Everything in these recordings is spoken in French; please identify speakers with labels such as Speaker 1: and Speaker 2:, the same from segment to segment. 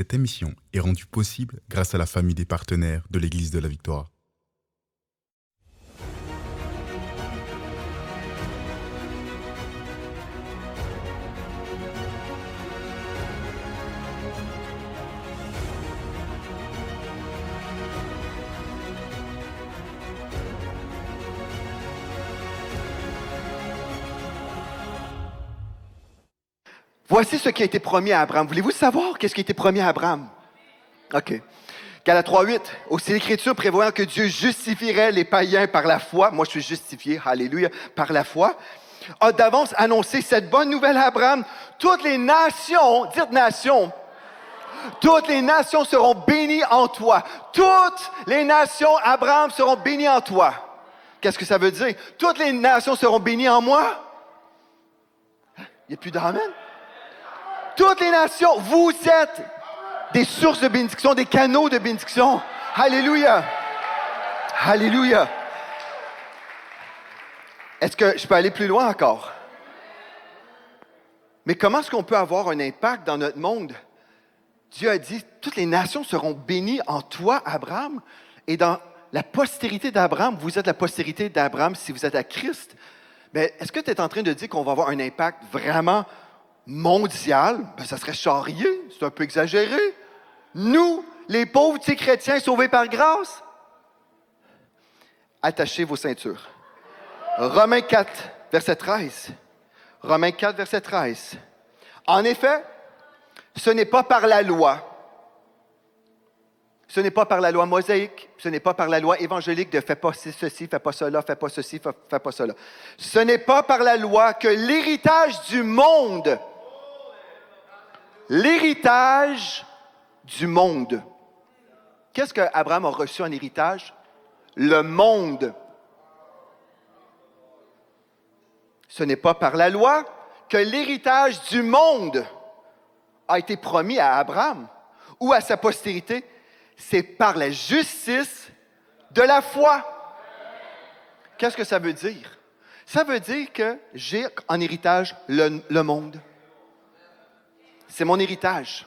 Speaker 1: Cette émission est rendue possible grâce à la famille des partenaires de l'Église de la Victoire.
Speaker 2: Voici ce qui a été promis à Abraham. Voulez-vous savoir qu'est-ce qui a été promis à Abraham? OK. Galates 3:8. Aussi l'Écriture prévoyant que Dieu justifierait les païens par la foi. Moi, je suis justifié, alléluia, par la foi. A d'avance annoncé cette bonne nouvelle à Abraham. Toutes les nations, dites nations, toutes les nations seront bénies en toi. Toutes les nations, Abraham, seront bénies en toi. Qu'est-ce que ça veut dire? Toutes les nations seront bénies en moi? Il n'y a plus d'amen? Toutes les nations, vous êtes des sources de bénédiction, des canaux de bénédiction. Alléluia! Alléluia! Est-ce que je peux aller plus loin encore? Mais comment est-ce qu'on peut avoir un impact dans notre monde? Dieu a dit, toutes les nations seront bénies en toi, Abraham, et dans la postérité d'Abraham. Vous êtes la postérité d'Abraham si vous êtes à Christ. Mais est-ce que tu es en train de dire qu'on va avoir un impact vraiment mondial? Ben, ça serait charrié, c'est un peu exagéré. Nous, les pauvres petits chrétiens sauvés par grâce, attachez vos ceintures. Romains 4, verset 13. Romains 4, verset 13. En effet, ce n'est pas par la loi, ce n'est pas par la loi mosaïque, ce n'est pas par la loi évangélique de fais pas ceci, fais pas cela, fais pas ceci, fais pas cela. Ce n'est pas par la loi que l'héritage du monde, qu'est-ce qu'Abraham a reçu en héritage? Le monde. Ce n'est pas par la loi que l'héritage du monde a été promis à Abraham ou à sa postérité. C'est par la justice de la foi. Qu'est-ce que ça veut dire? Ça veut dire que j'ai en héritage le monde. C'est mon héritage.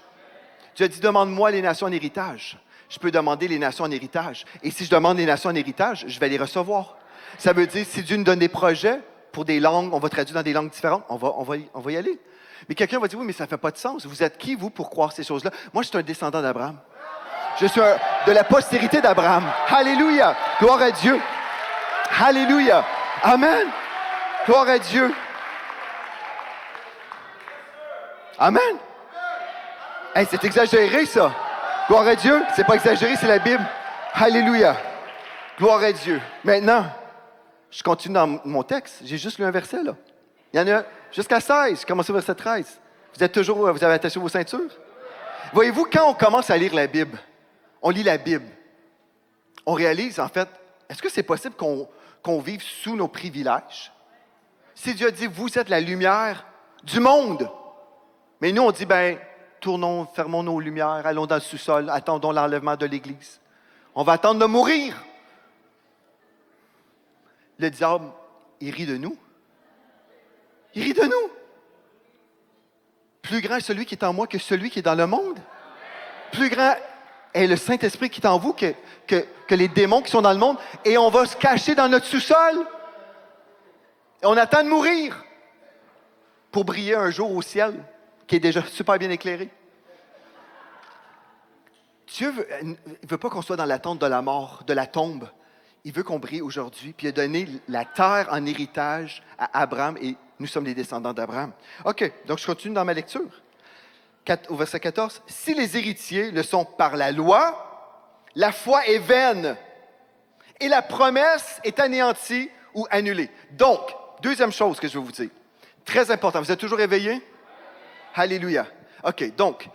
Speaker 2: Dieu a dit, demande-moi les nations en héritage. Je peux demander les nations en héritage. Et si je demande les nations en héritage, je vais les recevoir. Ça veut dire, si Dieu nous donne des projets pour des langues, on va traduire dans des langues différentes, on va y aller. Mais quelqu'un va dire, oui, mais ça ne fait pas de sens. Vous êtes qui, vous, pour croire ces choses-là? Moi, je suis un descendant d'Abraham. Je suis de la postérité d'Abraham. Alléluia! Gloire à Dieu! Alléluia! Amen! Gloire à Dieu! Amen! Hey, c'est exagéré, ça! Gloire à Dieu! C'est pas exagéré, c'est la Bible. Alléluia! Gloire à Dieu! Maintenant, je continue dans mon texte. J'ai juste lu un verset, là. Il y en a jusqu'à 16. Je commence au verset 13. Vous avez attaché vos ceintures? Voyez-vous, quand on commence à lire la Bible, on lit la Bible, on réalise, en fait, est-ce que c'est possible qu'on vive sous nos privilèges? Si Dieu dit, vous êtes la lumière du monde, mais nous, on dit, tournons, fermons nos lumières, allons dans le sous-sol, attendons l'enlèvement de l'Église. On va attendre de mourir. Le diable, il rit de nous. Il rit de nous. Plus grand est celui qui est en moi que celui qui est dans le monde. Plus grand est le Saint-Esprit qui est en vous que les démons qui sont dans le monde. Et on va se cacher dans notre sous-sol. Et on attend de mourir pour briller un jour au ciel qui est déjà super bien éclairé. Dieu ne veut pas qu'on soit dans l'attente de la mort, de la tombe. Il veut qu'on brille aujourd'hui, puis il a donné la terre en héritage à Abraham, et nous sommes les descendants d'Abraham. OK, donc je continue dans ma lecture. Au verset 14. « Si les héritiers le sont par la loi, la foi est vaine, et la promesse est anéantie ou annulée. » Donc, deuxième chose que je veux vous dire, très important, vous êtes toujours éveillés? Alléluia. OK, donc,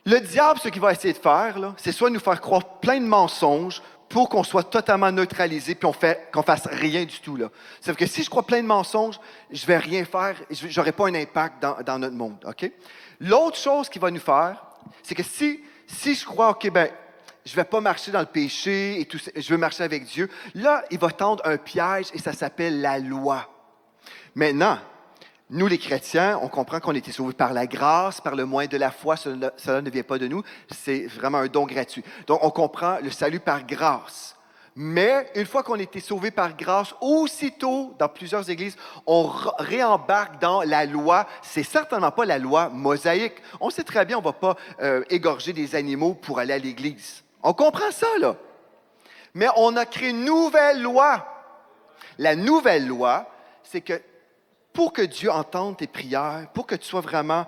Speaker 2: le diable, ce qu'il va essayer de faire, là, c'est soit nous faire croire plein de mensonges pour qu'on soit totalement neutralisé puis qu'on fasse rien du tout. C'est-à-dire que si je crois plein de mensonges, je ne vais rien faire, je n'aurai pas un impact dans notre monde. OK? L'autre chose qu'il va nous faire, c'est que si je crois, OK, je ne vais pas marcher dans le péché et tout ça, je veux marcher avec Dieu, là, il va tendre un piège et ça s'appelle la loi. Maintenant, Nous, les chrétiens, on comprend qu'on a été sauvés par la grâce, par le moyen de la foi. Cela ne vient pas de nous. C'est vraiment un don gratuit. Donc, on comprend le salut par grâce. Mais une fois qu'on a été sauvé par grâce, aussitôt, dans plusieurs églises, on réembarque dans la loi. C'est certainement pas la loi mosaïque. On sait très bien, on ne va pas égorger des animaux pour aller à l'église. On comprend ça, là. Mais on a créé une nouvelle loi. La nouvelle loi, c'est que pour que Dieu entende tes prières, pour que tu sois vraiment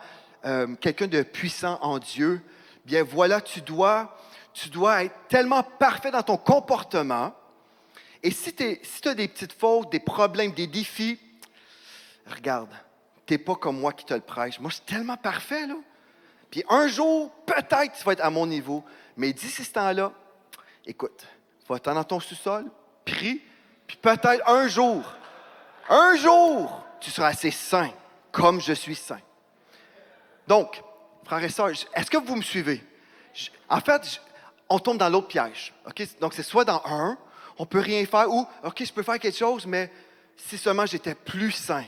Speaker 2: quelqu'un de puissant en Dieu, bien voilà, tu dois être tellement parfait dans ton comportement. Et si tu as des petites fautes, des problèmes, des défis, regarde, tu n'es pas comme moi qui te le prêche. Moi, je suis tellement parfait, là. Puis un jour, peut-être tu vas être à mon niveau. Mais d'ici ce temps-là, écoute, va-t'en dans ton sous-sol, prie, puis peut-être un jour, tu seras assez saint, comme je suis saint. Donc, frères et sœurs, est-ce que vous me suivez? En fait, on tombe dans l'autre piège. Okay? Donc, c'est soit dans un, on ne peut rien faire, ou, OK, je peux faire quelque chose, mais si seulement j'étais plus saint.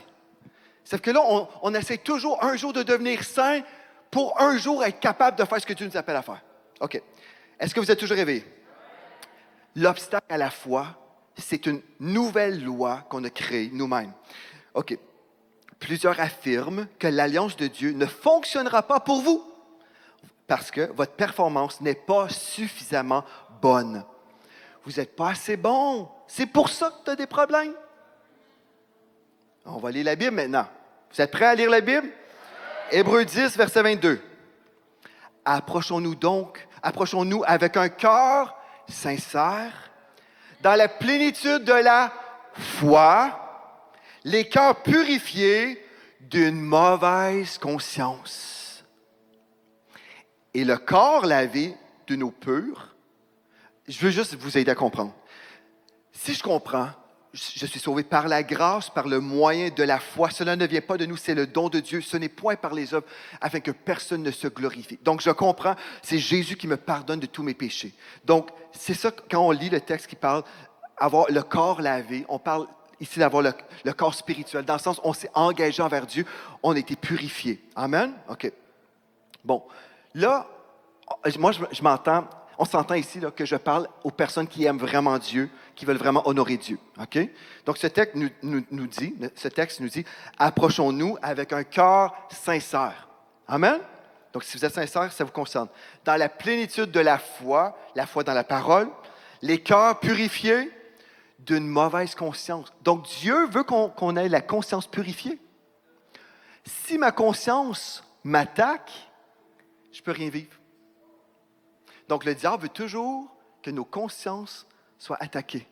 Speaker 2: C'est que là, on essaie toujours un jour de devenir saint pour un jour être capable de faire ce que Dieu nous appelle à faire. OK. Est-ce que vous êtes toujours réveillés? L'obstacle à la foi, c'est une nouvelle loi qu'on a créée nous-mêmes. OK. Plusieurs affirment que l'alliance de Dieu ne fonctionnera pas pour vous parce que votre performance n'est pas suffisamment bonne. Vous n'êtes pas assez bon. C'est pour ça que tu as des problèmes. On va lire la Bible maintenant. Vous êtes prêts à lire la Bible? Hébreux 10, verset 22. Approchons-nous avec un cœur sincère, dans la plénitude de la foi, les cœurs purifiés d'une mauvaise conscience et le corps lavé d'une eau pure. Je veux juste vous aider à comprendre. Si je comprends, je suis sauvé par la grâce, par le moyen de la foi. Cela ne vient pas de nous, c'est le don de Dieu. Ce n'est point par les œuvres, afin que personne ne se glorifie. Donc, je comprends, c'est Jésus qui me pardonne de tous mes péchés. Donc, c'est ça, quand on lit le texte qui parle avoir le corps lavé, on parle ici d'avoir le corps spirituel. Dans le sens, on s'est engagé envers Dieu, on a été purifié. Amen? OK. Bon, là, moi, je m'entends... On s'entend ici là, que je parle aux personnes qui aiment vraiment Dieu, qui veulent vraiment honorer Dieu. Okay? Donc, ce texte nous dit, approchons-nous avec un cœur sincère. Amen? Donc, si vous êtes sincère, ça vous concerne. Dans la plénitude de la foi dans la parole, les cœurs purifiés d'une mauvaise conscience. Donc, Dieu veut qu'on ait la conscience purifiée. Si ma conscience m'attaque, je ne peux rien vivre. Donc, le diable veut toujours que nos consciences soient attaquées.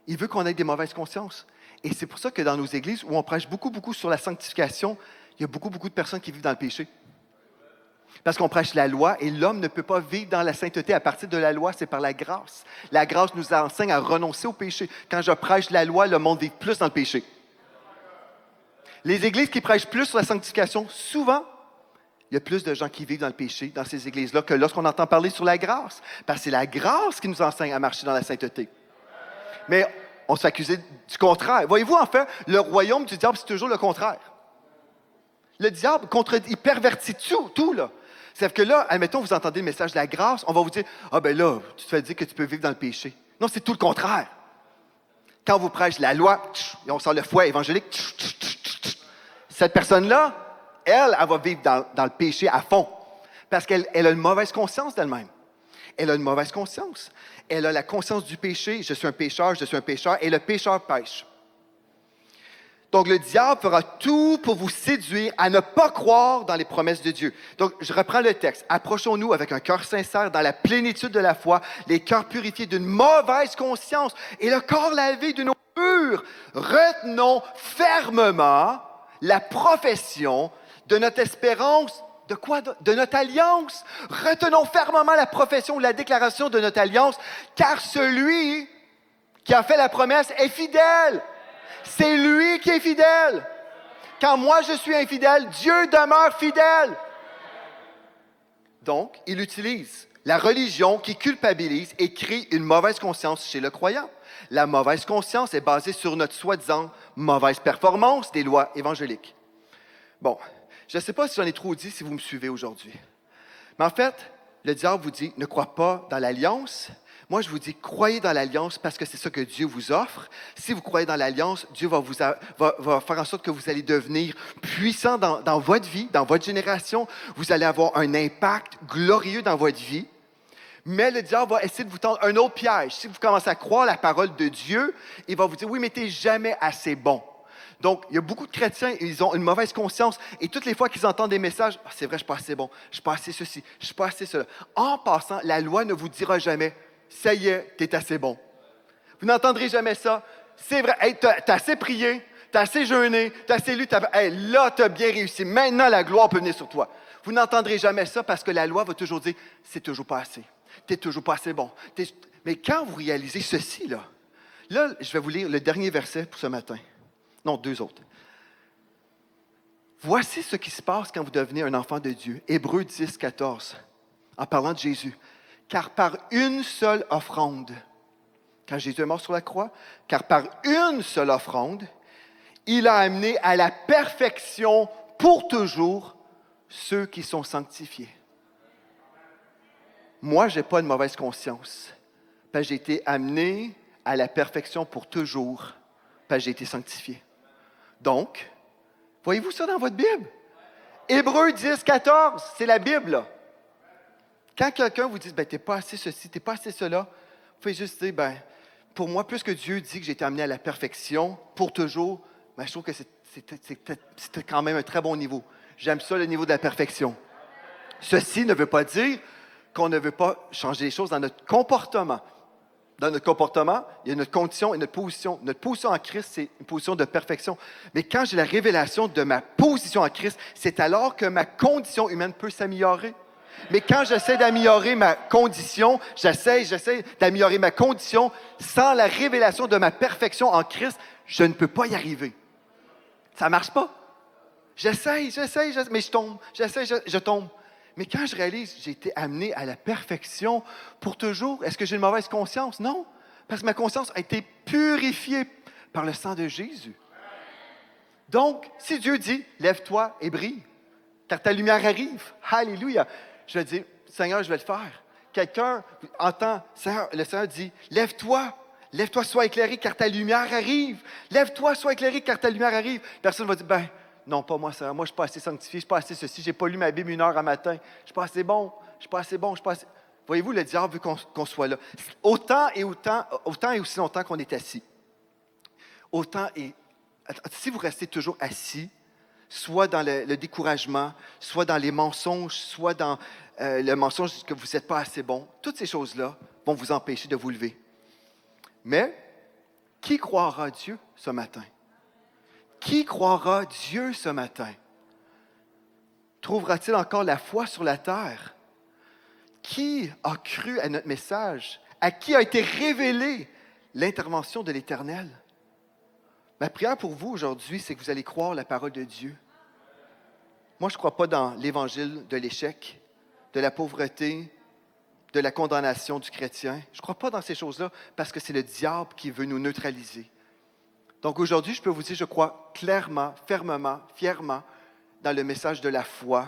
Speaker 2: Il veut qu'on ait des mauvaises consciences. Et c'est pour ça que dans nos églises, où on prêche beaucoup sur la sanctification, il y a beaucoup de personnes qui vivent dans le péché. Parce qu'on prêche la loi et l'homme ne peut pas vivre dans la sainteté. À partir de la loi, c'est par la grâce. La grâce nous enseigne à renoncer au péché. Quand je prêche la loi, le monde vit plus dans le péché. Les églises qui prêchent plus sur la sanctification, souvent, il y a plus de gens qui vivent dans le péché, dans ces églises-là, que lorsqu'on entend parler sur la grâce. Parce que c'est la grâce qui nous enseigne à marcher dans la sainteté. Mais on se fait accuser du contraire. Voyez-vous, en fait, le royaume du diable, c'est toujours le contraire. Le diable, il pervertit tout, là. C'est-à-dire que là, admettons, vous entendez le message de la grâce, on va vous dire, ah ben là, tu te fais dire que tu peux vivre dans le péché. Non, c'est tout le contraire. Quand vous prêchez la loi, et on sort le fouet évangélique, cette personne-là, elle va vivre dans le péché à fond. Parce qu'elle a une mauvaise conscience d'elle-même. Elle a une mauvaise conscience. Elle a la conscience du péché. Je suis un pécheur, et le pécheur pêche. Donc, le diable fera tout pour vous séduire à ne pas croire dans les promesses de Dieu. Donc, je reprends le texte. Approchons-nous avec un cœur sincère dans la plénitude de la foi, les cœurs purifiés d'une mauvaise conscience et le corps lavé d'une eau pure. Retenons fermement la profession de notre espérance, de quoi? De notre alliance. Retenons fermement la profession ou la déclaration de notre alliance, car celui qui a fait la promesse est fidèle. C'est lui qui est fidèle. Quand moi je suis infidèle, Dieu demeure fidèle. Donc, il utilise la religion qui culpabilise et crée une mauvaise conscience chez le croyant. La mauvaise conscience est basée sur notre soi-disant mauvaise performance des lois évangéliques. Bon, je ne sais pas si j'en ai trop dit, si vous me suivez aujourd'hui. Mais en fait, le diable vous dit, ne crois pas dans l'alliance. Moi, je vous dis, croyez dans l'alliance parce que c'est ça que Dieu vous offre. Si vous croyez dans l'alliance, Dieu va faire en sorte que vous allez devenir puissant dans votre vie, dans votre génération. Vous allez avoir un impact glorieux dans votre vie. Mais le diable va essayer de vous tendre un autre piège. Si vous commencez à croire la parole de Dieu, il va vous dire, oui, mais tu n'es jamais assez bon. Donc, il y a beaucoup de chrétiens, ils ont une mauvaise conscience. Et toutes les fois qu'ils entendent des messages, ah, c'est vrai, je ne suis pas assez bon, je ne suis pas assez ceci, je ne suis pas assez cela. En passant, la loi ne vous dira jamais, ça y est, tu es assez bon. Vous n'entendrez jamais ça. C'est vrai, hey, tu as assez prié, tu as assez jeûné, tu as assez lu, hey, là, tu as bien réussi. Maintenant, la gloire peut venir sur toi. Vous n'entendrez jamais ça parce que la loi va toujours dire, c'est toujours pas assez. Tu n'es toujours pas assez bon. Mais quand vous réalisez ceci, là, je vais vous lire le dernier verset pour ce matin. Non, 2 autres. Voici ce qui se passe quand vous devenez un enfant de Dieu. Hébreux 10, 14, en parlant de Jésus. Car par une seule offrande, quand Jésus est mort sur la croix, car par une seule offrande, il a amené à la perfection pour toujours ceux qui sont sanctifiés. Moi, je n'ai pas une mauvaise conscience, parce que j'ai été amené à la perfection pour toujours, parce que j'ai été sanctifié. Donc, voyez-vous ça dans votre Bible? Hébreux 10, 14, c'est la Bible, là. Quand quelqu'un vous dit, tu n'es pas assez ceci, tu n'es pas assez cela, vous pouvez juste dire, pour moi, puisque Dieu dit que j'ai été amené à la perfection pour toujours, je trouve que c'était quand même un très bon niveau. J'aime ça, le niveau de la perfection. Ceci ne veut pas dire qu'on ne veut pas changer les choses dans notre comportement. Dans notre comportement, il y a notre condition et notre position. Notre position en Christ, c'est une position de perfection. Mais quand j'ai la révélation de ma position en Christ, c'est alors que ma condition humaine peut s'améliorer. Mais quand j'essaie d'améliorer ma condition, j'essaie d'améliorer ma condition sans la révélation de ma perfection en Christ, je ne peux pas y arriver. Ça ne marche pas. J'essaie, mais je tombe. J'essaie, je tombe. Mais quand je réalise que j'ai été amené à la perfection pour toujours, est-ce que j'ai une mauvaise conscience? Non, parce que ma conscience a été purifiée par le sang de Jésus. Donc, si Dieu dit, lève-toi et brille, car ta lumière arrive, alléluia, je vais dire, Seigneur, je vais le faire. Quelqu'un entend, le Seigneur dit, lève-toi, sois éclairé, car ta lumière arrive. Lève-toi, sois éclairé, car ta lumière arrive. Personne ne va dire, non, pas moi, Seigneur. Moi, je ne suis pas assez sanctifié, je ne suis pas assez ceci, je n'ai pas lu ma Bible 1 heure à matin. Je ne suis pas assez bon, je ne suis pas assez bon, je ne suis pas assez... Voyez-vous, le diable veut qu'on soit là. Autant et aussi longtemps qu'on est assis. Si vous restez toujours assis, soit dans le découragement, soit dans les mensonges, soit dans le mensonge que vous n'êtes pas assez bon, toutes ces choses-là vont vous empêcher de vous lever. Mais, qui croira Dieu ce matin? Qui croira Dieu ce matin? Trouvera-t-il encore la foi sur la terre? Qui a cru à notre message? À qui a été révélée l'intervention de l'Éternel? Ma prière pour vous aujourd'hui, c'est que vous allez croire la parole de Dieu. Moi, je ne crois pas dans l'évangile de l'échec, de la pauvreté, de la condamnation du chrétien. Je ne crois pas dans ces choses-là parce que c'est le diable qui veut nous neutraliser. Donc aujourd'hui, je peux vous dire, je crois clairement, fermement, fièrement dans le message de la foi.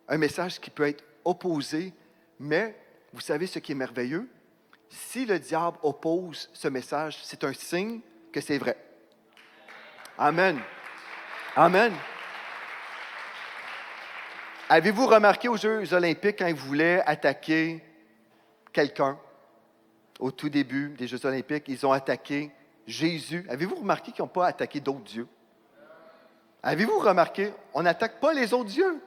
Speaker 2: Un message qui peut être opposé, mais vous savez ce qui est merveilleux? Si le diable oppose ce message, c'est un signe que c'est vrai. Amen. Amen. Avez-vous remarqué aux Jeux olympiques quand ils voulaient attaquer quelqu'un? Au tout début des Jeux olympiques, ils ont attaqué Jésus. Avez-vous remarqué qu'ils n'ont pas attaqué d'autres dieux? Avez-vous remarqué? On n'attaque pas les autres dieux.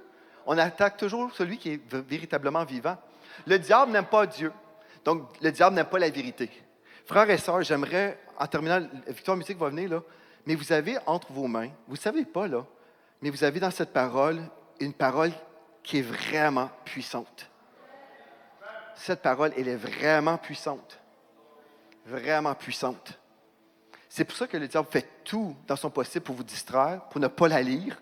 Speaker 2: On attaque toujours celui qui est véritablement vivant. Le diable n'aime pas Dieu. Donc, le diable n'aime pas la vérité. Frères et sœurs, j'aimerais, en terminant, Victoire Musique va venir, là, mais vous avez entre vos mains, vous ne savez pas, là, mais vous avez dans cette parole une parole qui est vraiment puissante. Cette parole, elle est vraiment puissante. Vraiment puissante. C'est pour ça que le diable fait tout dans son possible pour vous distraire, pour ne pas la lire.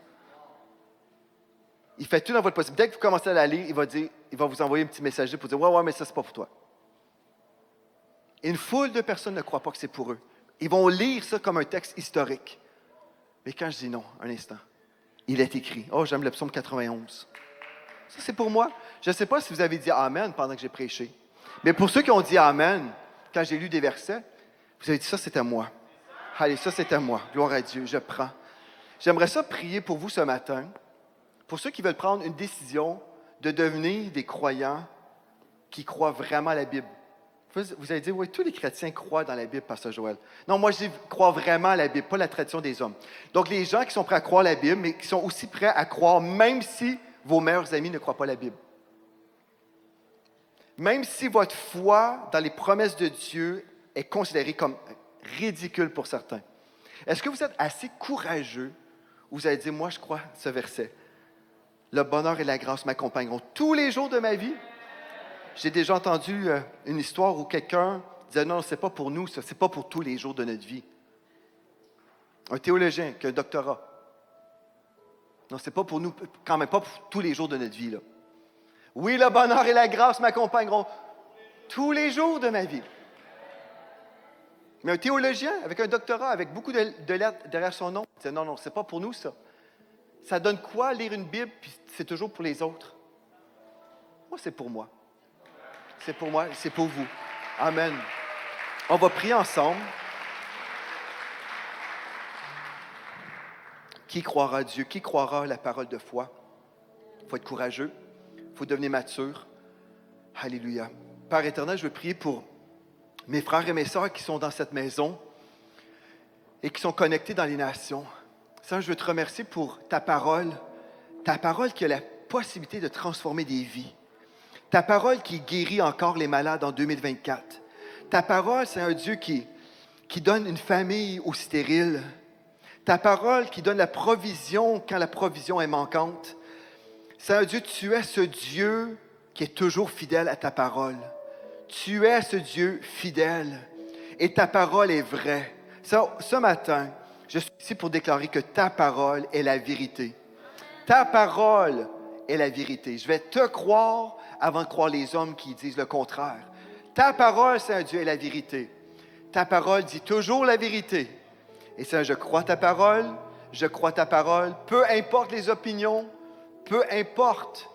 Speaker 2: Il fait tout dans votre possible. Dès que vous commencez à la lire, il va vous envoyer un petit messager pour dire « Ouais, mais ça, c'est pas pour toi. » Une foule de personnes ne croient pas que c'est pour eux. Ils vont lire ça comme un texte historique. Mais quand je dis non, un instant, il est écrit. Oh, j'aime le psaume 91. Ça, c'est pour moi. Je ne sais pas si vous avez dit Amen pendant que j'ai prêché. Mais pour ceux qui ont dit Amen, quand j'ai lu des versets, vous avez dit ça, c'est à moi. Allez, ça, c'est à moi. Gloire à Dieu, je prends. J'aimerais ça prier pour vous ce matin, pour ceux qui veulent prendre une décision de devenir des croyants qui croient vraiment à la Bible. Vous allez dire, oui, tous les chrétiens croient dans la Bible, Pasteur Joël. Non, moi, je dis, croient vraiment à la Bible, pas la tradition des hommes. Donc, les gens qui sont prêts à croire à la Bible, mais qui sont aussi prêts à croire, même si vos meilleurs amis ne croient pas à la Bible. Même si votre foi dans les promesses de Dieu est considérée comme ridicule pour certains. Est-ce que vous êtes assez courageux où vous allez dire, moi, je crois ce verset. Le bonheur et la grâce m'accompagneront tous les jours de ma vie. J'ai déjà entendu une histoire où quelqu'un disait, non, c'est pas pour nous, ça, c'est pas pour tous les jours de notre vie. Un théologien qui a un doctorat. Non, c'est pas pour nous, quand même pas pour tous les jours de notre vie, là. Oui, le bonheur et la grâce m'accompagneront tous les jours de ma vie. Mais un théologien avec un doctorat, avec beaucoup de lettres derrière son nom, disait, non, non, c'est pas pour nous, ça. Ça donne quoi lire une Bible, puis c'est toujours pour les autres? Moi, c'est pour moi. C'est pour moi, c'est pour vous. Amen. On va prier ensemble. Qui croira à Dieu? Qui croira à la parole de foi? Il faut être courageux. Il faut devenir mature. Alléluia. Père éternel, je veux prier pour mes frères et mes sœurs qui sont dans cette maison et qui sont connectés dans les nations. Seigneur, je veux te remercier pour ta parole qui a la possibilité de transformer des vies. Ta parole qui guérit encore les malades en 2024. Ta parole, c'est un Dieu qui donne une famille aux stériles. Ta parole qui donne la provision quand la provision est manquante. C'est un Dieu, tu es ce Dieu qui est toujours fidèle à ta parole. Tu es ce Dieu fidèle et ta parole est vraie. Ce matin, je suis ici pour déclarer que ta parole est la vérité. Ta parole est la vérité. Je vais te croire avant de croire les hommes qui disent le contraire. Ta parole, c'est un Dieu et la vérité. Ta parole dit toujours la vérité. Et ça, je crois ta parole, peu importe les opinions, peu importe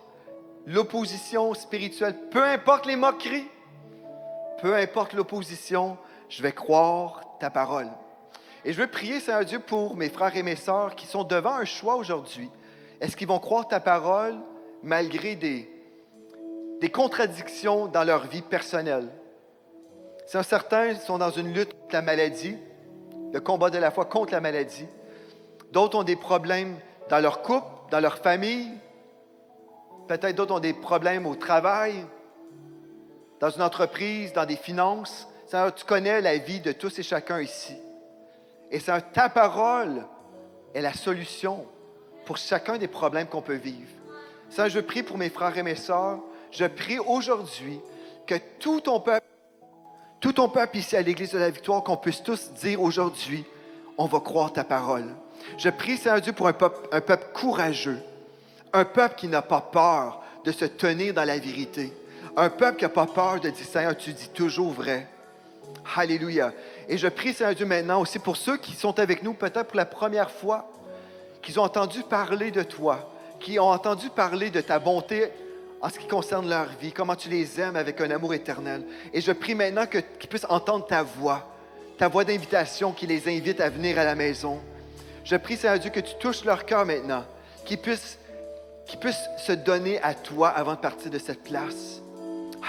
Speaker 2: l'opposition spirituelle, peu importe les moqueries, peu importe l'opposition, je vais croire ta parole. Et je veux prier, Seigneur Dieu, pour mes frères et mes sœurs qui sont devant un choix aujourd'hui. Est-ce qu'ils vont croire ta parole malgré des contradictions dans leur vie personnelle? Certains sont dans une lutte contre la maladie, le combat de la foi contre la maladie. D'autres ont des problèmes dans leur couple, dans leur famille. Peut-être d'autres ont des problèmes au travail, dans une entreprise, dans des finances. Seigneur, tu connais la vie de tous et chacun ici. Et Seigneur, ta parole est la solution pour chacun des problèmes qu'on peut vivre. Seigneur, je prie pour mes frères et mes sœurs. Je prie aujourd'hui que tout ton peuple ici à l'Église de la Victoire, qu'on puisse tous dire aujourd'hui, on va croire ta parole. Je prie, Seigneur Dieu, pour un peuple courageux, un peuple qui n'a pas peur de se tenir dans la vérité, un peuple qui n'a pas peur de dire, Seigneur, tu dis toujours vrai. Alléluia. Et je prie, Seigneur Dieu, maintenant aussi pour ceux qui sont avec nous, peut-être pour la première fois, qui ont entendu parler de toi, qui ont entendu parler de ta bonté en ce qui concerne leur vie, comment tu les aimes avec un amour éternel. Et je prie maintenant qu'ils puissent entendre ta voix d'invitation qui les invite à venir à la maison. Je prie, Seigneur Dieu, que tu touches leur cœur maintenant, qu'ils puissent se donner à toi avant de partir de cette place.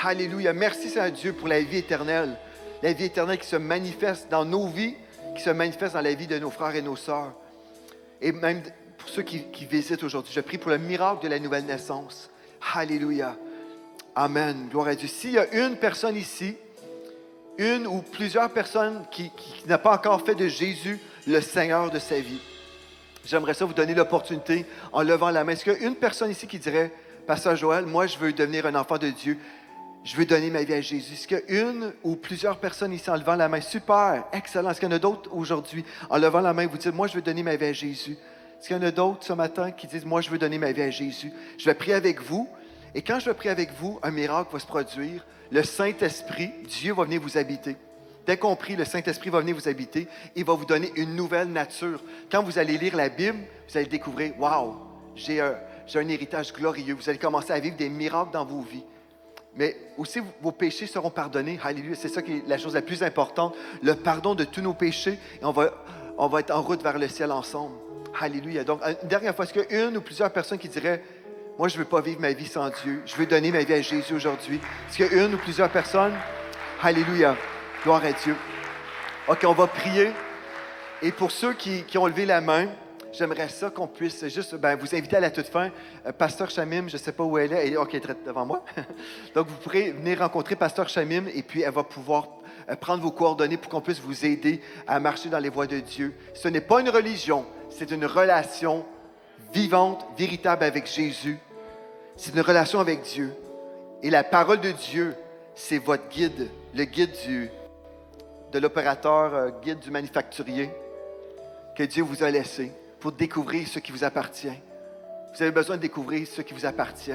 Speaker 2: Alléluia. Merci, Seigneur Dieu, pour la vie éternelle qui se manifeste dans nos vies, qui se manifeste dans la vie de nos frères et nos sœurs. Et même pour ceux qui visitent aujourd'hui, je prie pour le miracle de la nouvelle naissance. Alléluia. Amen. Gloire à Dieu. S'il y a une personne ici, une ou plusieurs personnes qui n'a pas encore fait de Jésus le Seigneur de sa vie, j'aimerais ça vous donner l'opportunité en levant la main. Est-ce qu'il y a une personne ici qui dirait, Pasteur Joël, moi je veux devenir un enfant de Dieu, je veux donner ma vie à Jésus? Est-ce qu'il y a une ou plusieurs personnes ici en levant la main? Super, excellent. Est-ce qu'il y en a d'autres aujourd'hui en levant la main, vous dites, moi je veux donner ma vie à Jésus? Est-ce qu'il y en a d'autres ce matin qui disent, moi je veux donner ma vie à Jésus? Je vais prier avec vous. Et quand je vais prier avec vous, un miracle va se produire. Le Saint-Esprit, Dieu va venir vous habiter. Dès qu'on prie, le Saint-Esprit va venir vous habiter. Il va vous donner une nouvelle nature. Quand vous allez lire la Bible, vous allez découvrir, wow, j'ai un héritage glorieux. Vous allez commencer à vivre des miracles dans vos vies. Mais aussi, vos péchés seront pardonnés. Alléluia, c'est ça qui est la chose la plus importante. Le pardon de tous nos péchés. Et on va être en route vers le ciel ensemble. Alléluia. Donc, une dernière fois, est-ce qu'il y a une ou plusieurs personnes qui diraient, moi, je ne veux pas vivre ma vie sans Dieu. Je veux donner ma vie à Jésus aujourd'hui. Est-ce qu'il y a une ou plusieurs personnes? Alléluia. Gloire à Dieu. OK, on va prier. Et pour ceux qui ont levé la main, j'aimerais ça qu'on puisse juste vous inviter à la toute fin. Pasteur Chamim, je ne sais pas où elle est. OK, elle est devant moi. Donc, vous pourrez venir rencontrer Pasteur Chamim et puis elle va pouvoir prendre vos coordonnées pour qu'on puisse vous aider à marcher dans les voies de Dieu. Ce n'est pas une religion, c'est une relation vivante, véritable avec Jésus. C'est une relation avec Dieu. Et la parole de Dieu, c'est votre guide, le guide de l'opérateur, guide du manufacturier que Dieu vous a laissé pour découvrir ce qui vous appartient. Vous avez besoin de découvrir ce qui vous appartient.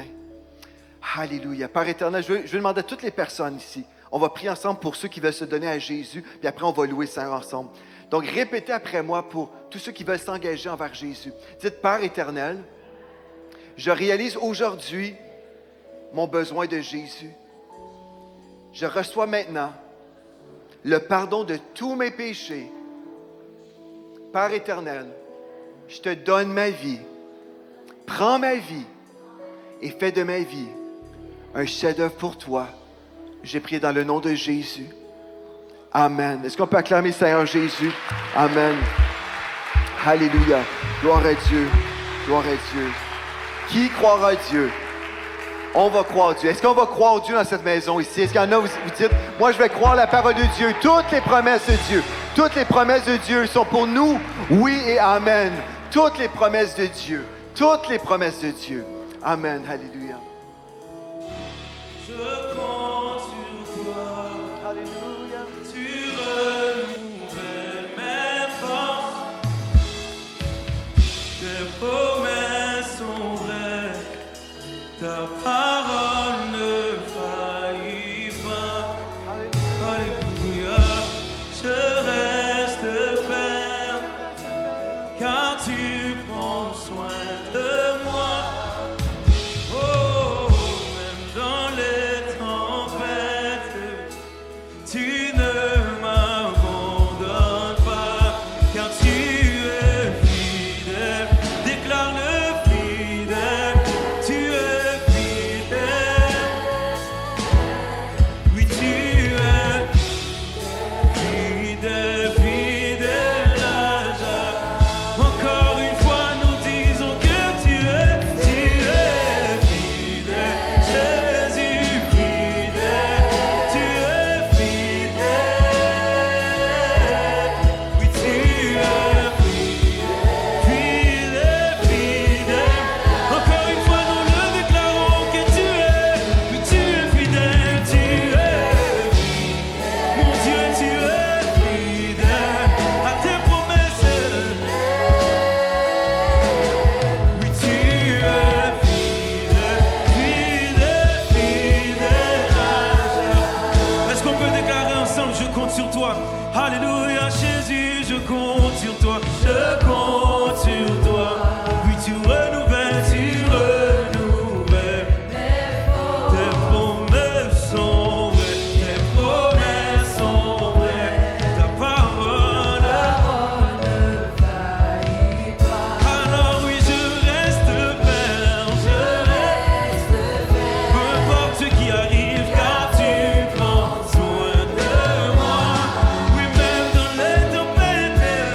Speaker 2: Alléluia. Père éternel, je veux demander à toutes les personnes ici. On va prier ensemble pour ceux qui veulent se donner à Jésus, puis après on va louer le Seigneur ensemble. Donc répétez après moi pour tous ceux qui veulent s'engager envers Jésus. Dites, Père éternel, je réalise aujourd'hui mon besoin de Jésus. Je reçois maintenant le pardon de tous mes péchés. Père éternel, je te donne ma vie. Prends ma vie et fais de ma vie un chef-d'œuvre pour toi. J'ai prié dans le nom de Jésus. Amen. Est-ce qu'on peut acclamer le Seigneur Jésus? Amen. Alléluia. Gloire à Dieu. Gloire à Dieu. Qui croira à Dieu? On va croire Dieu. Est-ce qu'on va croire Dieu dans cette maison ici? Est-ce qu'il y en a, vous dites, moi je vais croire la parole de Dieu, toutes les promesses de Dieu. Toutes les promesses de Dieu sont pour nous. Oui et Amen. Toutes les promesses de Dieu. Toutes les promesses de Dieu. Amen. Alléluia.
Speaker 3: Je compte sur toi.
Speaker 2: Alléluia.
Speaker 3: Tu renouvelles mes forces. Tes promesses sont vraies. Ta parole ne faillit pas. Alléluia. Je reste ferme, car tu prends soin de moi. Oh, même dans les tempêtes, tu ne m'abandonnes pas, car tu es fidèle. Déclare-le fidèle, tu es fidèle. Oui, tu es fidèle, fidèle à jamais. Encore une fois, nous disons que tu es fidèle. Jésus fidèle, tu es fidèle. Oui, tu es fidèle, fidèle. Encore une fois, nous le déclarons que tu es fidèle, tu es. Mon Dieu, tu es fidèle à tes promesses. Oui, tu es fidèle, fidèle, fidèle à jamais. Est-ce qu'on peut déclarer ensemble, je compte sur toi? Alléluia, Jésus, je compte sur toi. Je compte sur toi. Oui, tu renouvelles, tes promesses sont vraies, tes promesses sont vraies, ta parole ne faillit pas. Alors oui, je reste ferme, peu importe ce qui arrive, car tu prends soin de moi. Oui, même dans les tempêtes,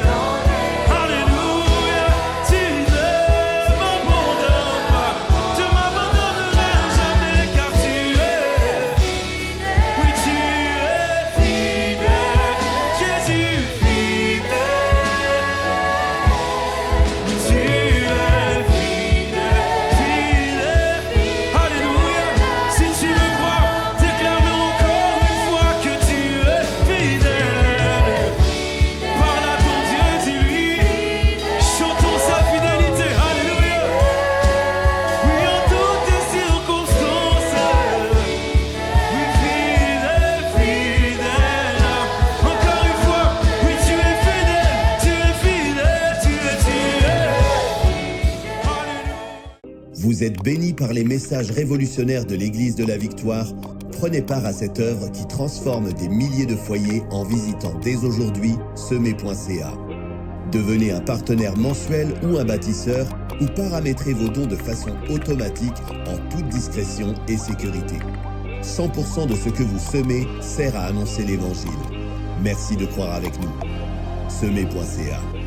Speaker 4: Vous êtes bénis par les messages révolutionnaires de l'Église de la Victoire. Prenez part à cette œuvre qui transforme des milliers de foyers en visitant dès aujourd'hui semer.ca. Devenez un partenaire mensuel ou un bâtisseur ou paramétrez vos dons de façon automatique en toute discrétion et sécurité. 100% de ce que vous semez sert à annoncer l'Évangile. Merci de croire avec nous. Semer.ca